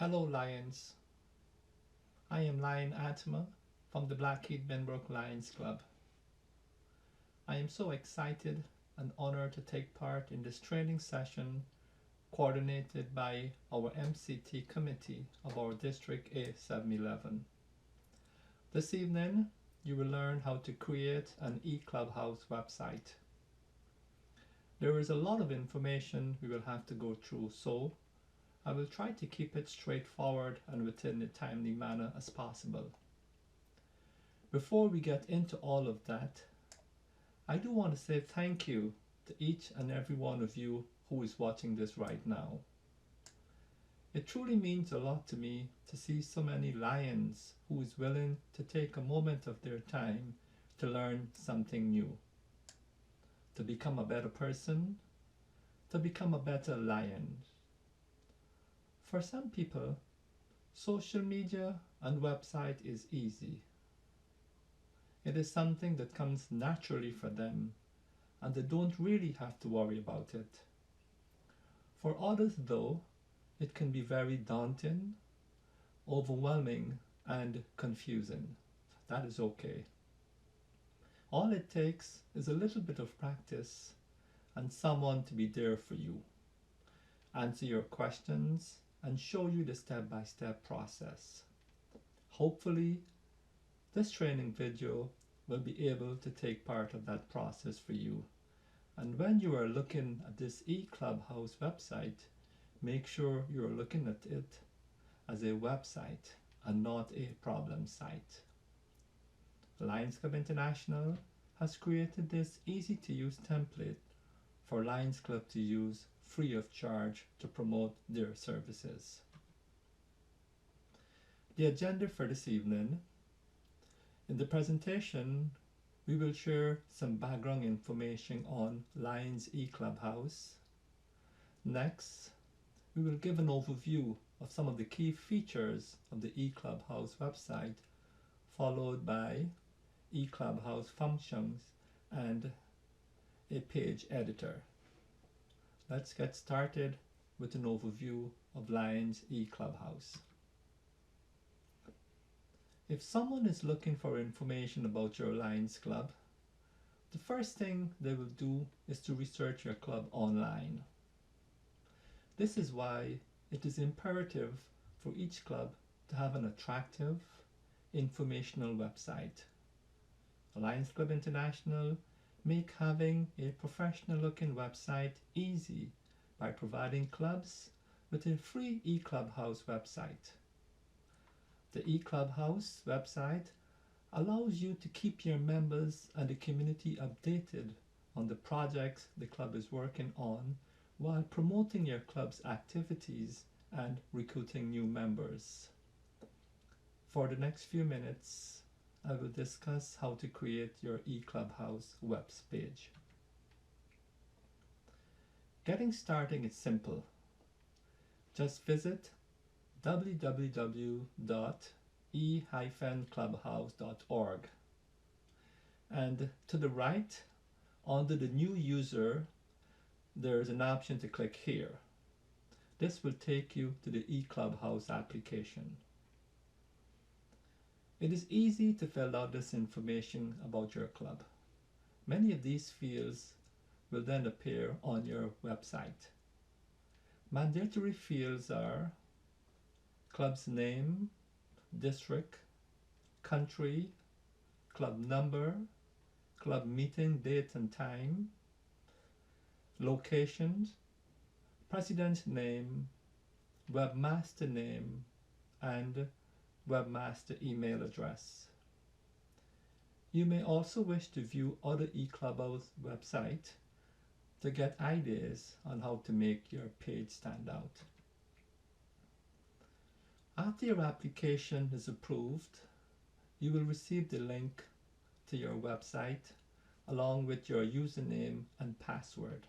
Hello, Lions. I am Lion Atma from the Blackheath Benbrook Lions Club. I am so excited and honored to take part in this training session coordinated by our MCT committee of our District A711. This evening, you will learn how to create an e-Clubhouse website. There is a lot of information we will have to go through, so I will try to keep it straightforward and within a timely manner as possible. Before we get into all of that, I do want to say thank you to each and every one of you who is watching this right now. It truly means a lot to me to see so many lions who is willing to take a moment of their time to learn something new, to become a better person, to become a better lion. For some people, social media and website is easy. It is something that comes naturally for them and they don't really have to worry about it. For others though, it can be very daunting, overwhelming and confusing. That is okay. All it takes is a little bit of practice and someone to be there for you, answer your questions and show you the step-by-step process. Hopefully, this training video will be able to take part of that process for you. And when you are looking at this e-Clubhouse website, make sure you are looking at it as a website and not a problem site. Lions Club International has created this easy-to-use template for Lions Club to use free of charge to promote their services. The agenda for this evening. In the presentation, we will share some background information on Lions e-Clubhouse. Next, we will give an overview of some of the key features of the e-Clubhouse website, followed by e-Clubhouse functions and a page editor. Let's get started with an overview of Lions e-Clubhouse. If someone is looking for information about your Lions Club, the first thing they will do is to research your club online. This is why it is imperative for each club to have an attractive, informational website. Lions Club International make having a professional looking website easy by providing clubs with a free e-Clubhouse website. The e-Clubhouse website allows you to keep your members and the community updated on the projects the club is working on while promoting your club's activities and recruiting new members. For the next few minutes, I will discuss how to create your e-Clubhouse web page. Getting started is simple. Just visit www.e-clubhouse.org and to the right, under the new user, there is an option to click here. This will take you to the e-Clubhouse application. It is easy to fill out this information about your club. Many of these fields will then appear on your website. Mandatory fields are club's name, district, country, club number, club meeting date and time, locations, president's name, webmaster name, and webmaster email address. You may also wish to view other e-Clubhouse websites to get ideas on how to make your page stand out. After your application is approved, you will receive the link to your website along with your username and password.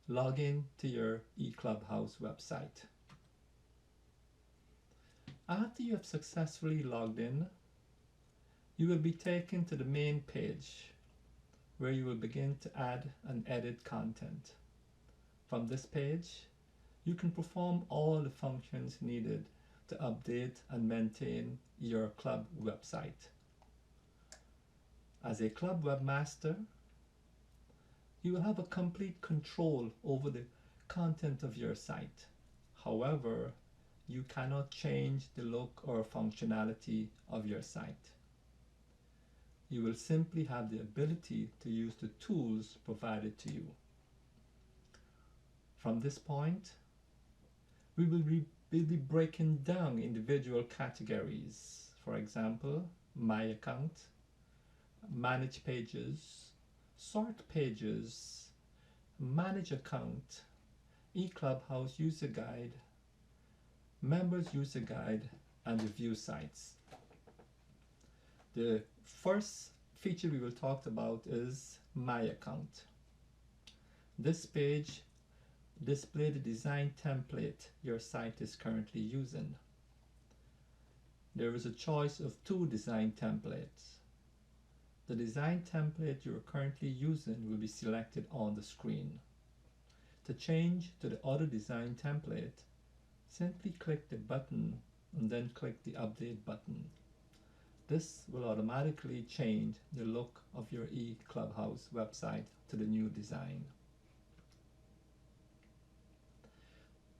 Log in to your e-Clubhouse website. After you have successfully logged in, you will be taken to the main page where you will begin to add and edit content. From this page, you can perform all the functions needed to update and maintain your club website. As a club webmaster, you will have a complete control over the content of your site. However, you cannot change the look or functionality of your site. You will simply have the ability to use the tools provided to you. From this point, we will be breaking down individual categories. For example, My Account, Manage Pages, Sort Pages, Manage Account, e-Clubhouse User Guide, Members User Guide, and the View Sites. The first feature we will talk about is My Account. This page displays the design template your site is currently using. There is a choice of 2 design templates. The design template you are currently using will be selected on the screen. To change to the other design template, simply click the button and then click the Update button. This will automatically change the look of your e-Clubhouse website to the new design.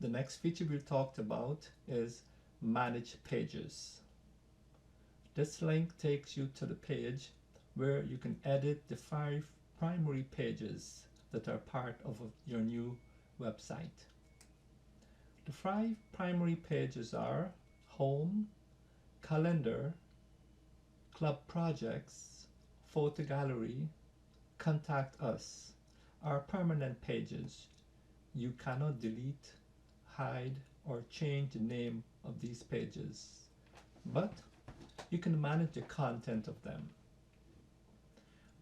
The next feature we talked about is Manage Pages. This link takes you to the page where you can edit the 5 primary pages that are part of your new website. The 5 primary pages are Home, Calendar, Club Projects, Photo Gallery, Contact Us are permanent pages. You cannot delete, hide, or change the name of these pages, but you can manage the content of them.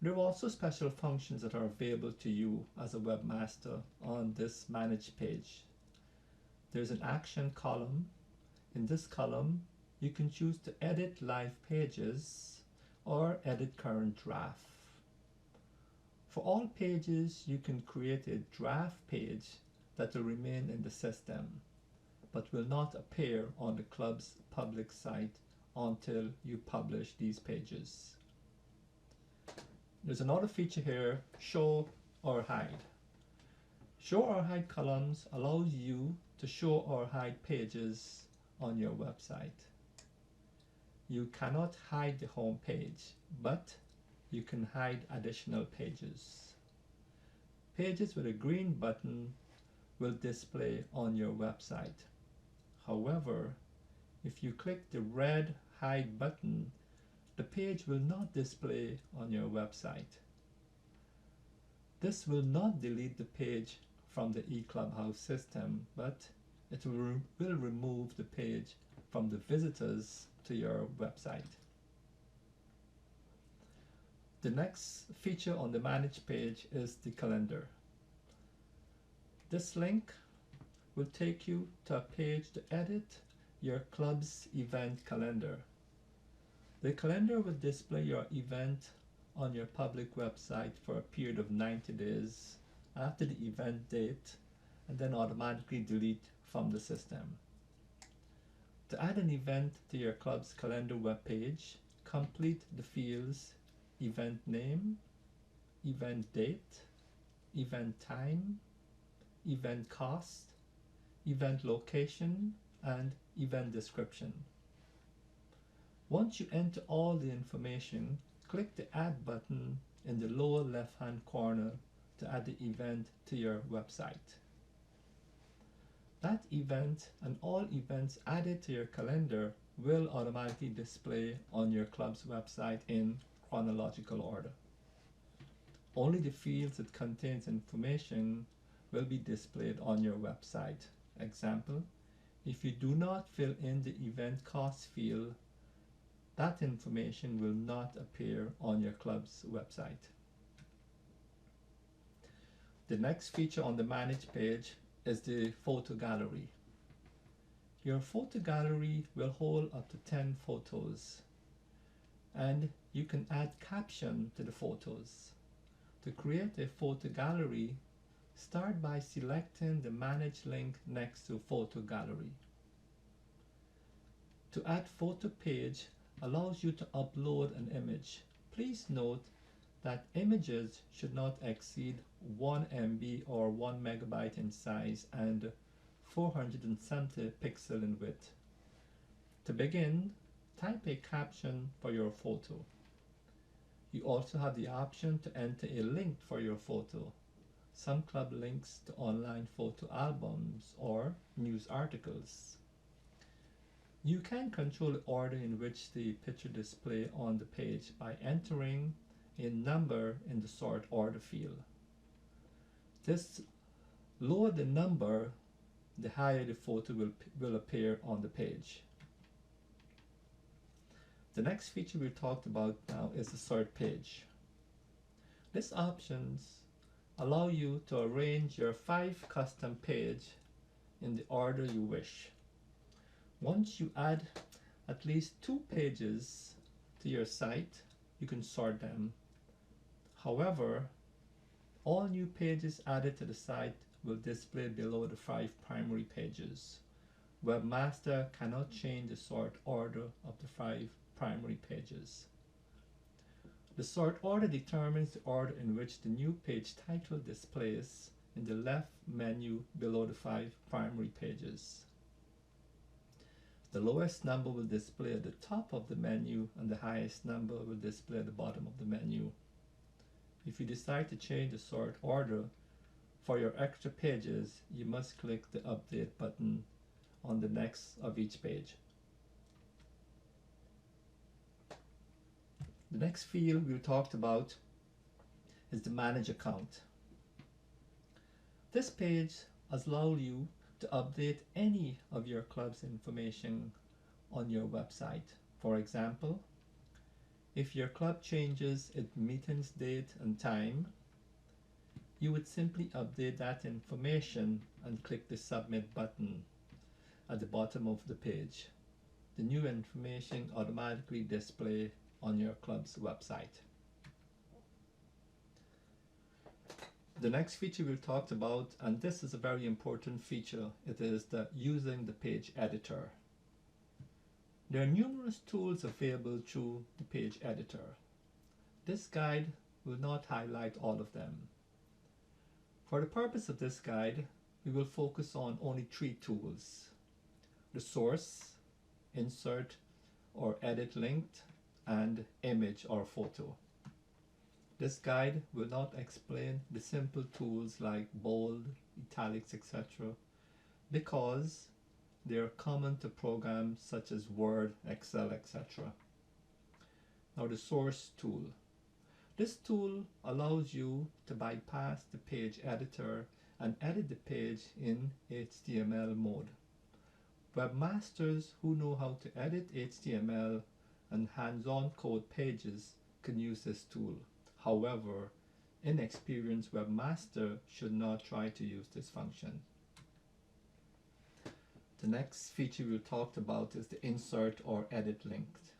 There are also special functions that are available to you as a webmaster on this Manage page. There's an action column. In this column, you can choose to edit live pages or edit current draft. For all pages, you can create a draft page that will remain in the system, but will not appear on the club's public site until you publish these pages. There's another feature here, Show or Hide. Show or Hide columns allows you to show or hide pages on your website. You cannot hide the home page, but you can hide additional pages. Pages with a green button will display on your website. However, if you click the red Hide button, the page will not display on your website. This will not delete the page from the e-Clubhouse system, but it will remove the page from the visitors to your website. The next feature on the Manage page is the calendar. This link will take you to a page to edit your club's event calendar. The calendar will display your event on your public website for a period of 90 days after the event date, and then automatically delete from the system. To add an event to your club's calendar webpage, complete the fields event name, event date, event time, event cost, event location, and event description. Once you enter all the information, click the Add button in the lower left-hand corner to add the event to your website. That event and all events added to your calendar will automatically display on your club's website in chronological order. Only the fields that contains information will be displayed on your website. Example, if you do not fill in the event cost field, that information will not appear on your club's website. The next feature on the Manage page is the photo gallery. Your photo gallery will hold up to 10 photos, and you can add caption to the photos. To create a photo gallery, Start by selecting the Manage link next to Photo Gallery. To add photo page allows you to upload an image. Please note that images should not exceed 1 MB or 1 megabyte in size and 470 pixel in width. To begin, type a caption for your photo. You also have the option to enter a link for your photo. Some club links to online photo albums or news articles. You can control the order in which the picture display on the page by entering a number in the sort order field. This lower the number, the higher the photo will appear on the page. The next feature we talked about now is the sort page. These options allow you to arrange your 5 custom page in the order you wish. Once you add at least 2 pages to your site, you can sort them. However, all new pages added to the site will display below the 5 primary pages. Webmaster cannot change the sort order of the 5 primary pages. The sort order determines the order in which the new page title displays in the left menu below the 5 primary pages. The lowest number will display at the top of the menu and the highest number will display at the bottom of the menu. If you decide to change the sort order for your extra pages, you must click the Update button on the next of each page. The next field we talked about is the Manage account. This page allows you to update any of your club's information on your website. For example, if your club changes its meetings date and time, you would simply update that information and click the Submit button at the bottom of the page. The new information automatically displays on your club's website. The next feature we talked about, and this is a very important feature, it is using the page editor. There are numerous tools available through the page editor. This guide will not highlight all of them. For the purpose of this guide, we will focus on only 3 tools: the source, insert or edit linked, and image or photo. This guide will not explain the simple tools like bold, italics, etc., because they are common to programs such as Word, Excel, etc. Now the source tool. This tool allows you to bypass the page editor and edit the page in HTML mode. Webmasters who know how to edit HTML and hands-on code pages can use this tool. However, inexperienced webmaster should not try to use this function. The next feature we talked about is the insert or edit linked.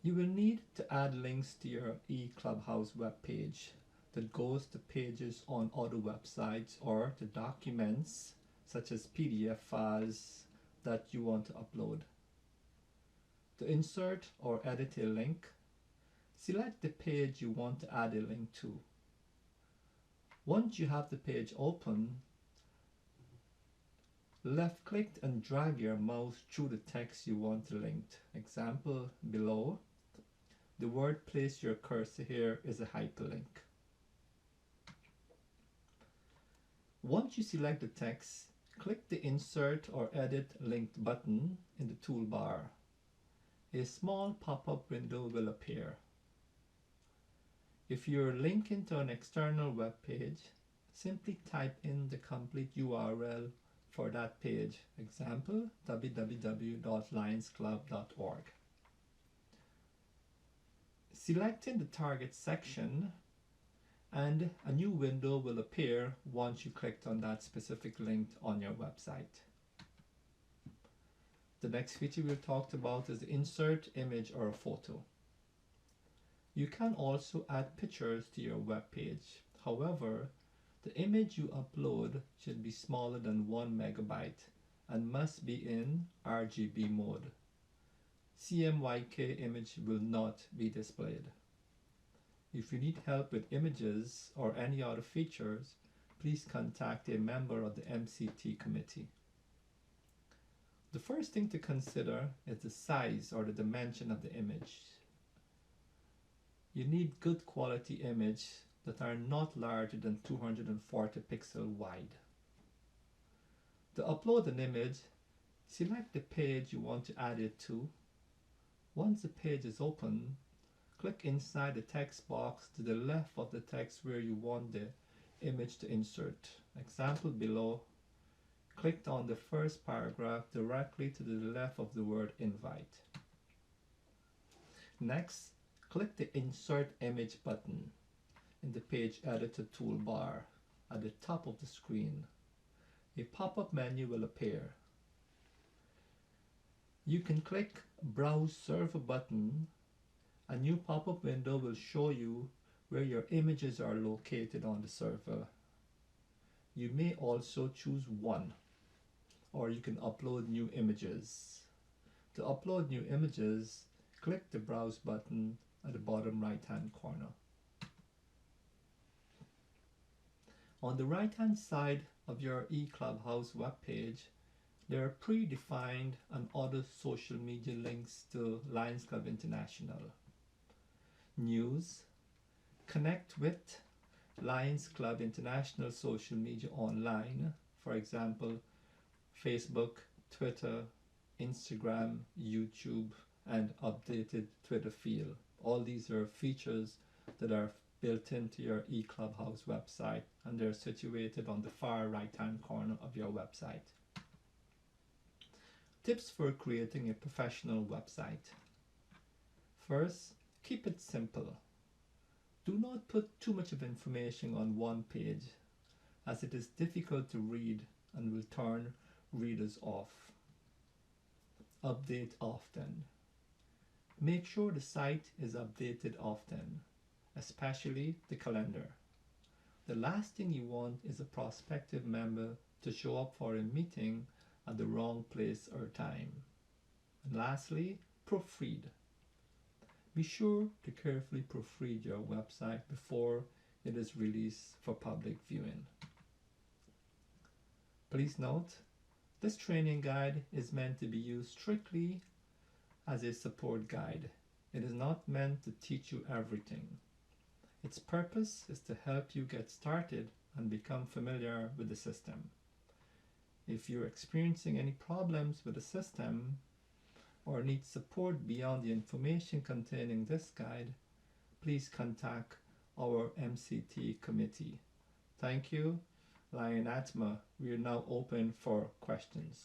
You will need to add links to your e-Clubhouse web page that goes to pages on other websites or to documents such as PDF files that you want to upload. To insert or edit a link, select the page you want to add a link to. Once you have the page open, left click and drag your mouse through the text you want to link. Example below, the word "place your cursor here" is a hyperlink. Once you select the text, click the Insert or Edit Linked button in the toolbar. A small pop-up window will appear. If you're linking to an external web page, simply type in the complete URL for that page. Example, www.lionsclub.org. Selecting the target section and a new window will appear once you clicked on that specific link on your website. The next feature we talked about is the insert image or a photo. You can also add pictures to your web page. However, the image you upload should be smaller than 1 megabyte and must be in RGB mode. CMYK image will not be displayed. If you need help with images or any other features, please contact a member of the MCT committee. The first thing to consider is the size or the dimension of the image. You need good quality image that are not larger than 240 pixels wide. To upload an image, select the page you want to add it to. Once the page is open, click inside the text box to the left of the text where you want the image to insert. Example below, click on the first paragraph directly to the left of the word invite. Next, click the Insert Image button in the Page Editor toolbar at the top of the screen. A pop-up menu will appear. You can click Browse Server button. A new pop-up window will show you where your images are located on the server. You may also choose one, or you can upload new images. To upload new images, click the Browse button at the bottom right-hand corner. On the right-hand side of your e-Clubhouse webpage, there are predefined and other social media links to Lions Club International. News, connect with Lions Club International social media online, for example, Facebook, Twitter, Instagram, YouTube, and updated Twitter field. All these are features that are built into your e-Clubhouse website, and they're situated on the far right-hand corner of your website. Tips for creating a professional website. First, keep it simple. Do not put too much of information on one page, as it is difficult to read and will turn readers off. Update often. Make sure the site is updated often, especially the calendar. The last thing you want is a prospective member to show up for a meeting at the wrong place or time. And lastly, proofread. Be sure to carefully proofread your website before it is released for public viewing. Please note, this training guide is meant to be used strictly as a support guide. It is not meant to teach you everything. Its purpose is to help you get started and become familiar with the system. If you're experiencing any problems with the system or need support beyond the information contained in this guide, please contact our MCT committee. Thank you, Lion Atma. We are now open for questions.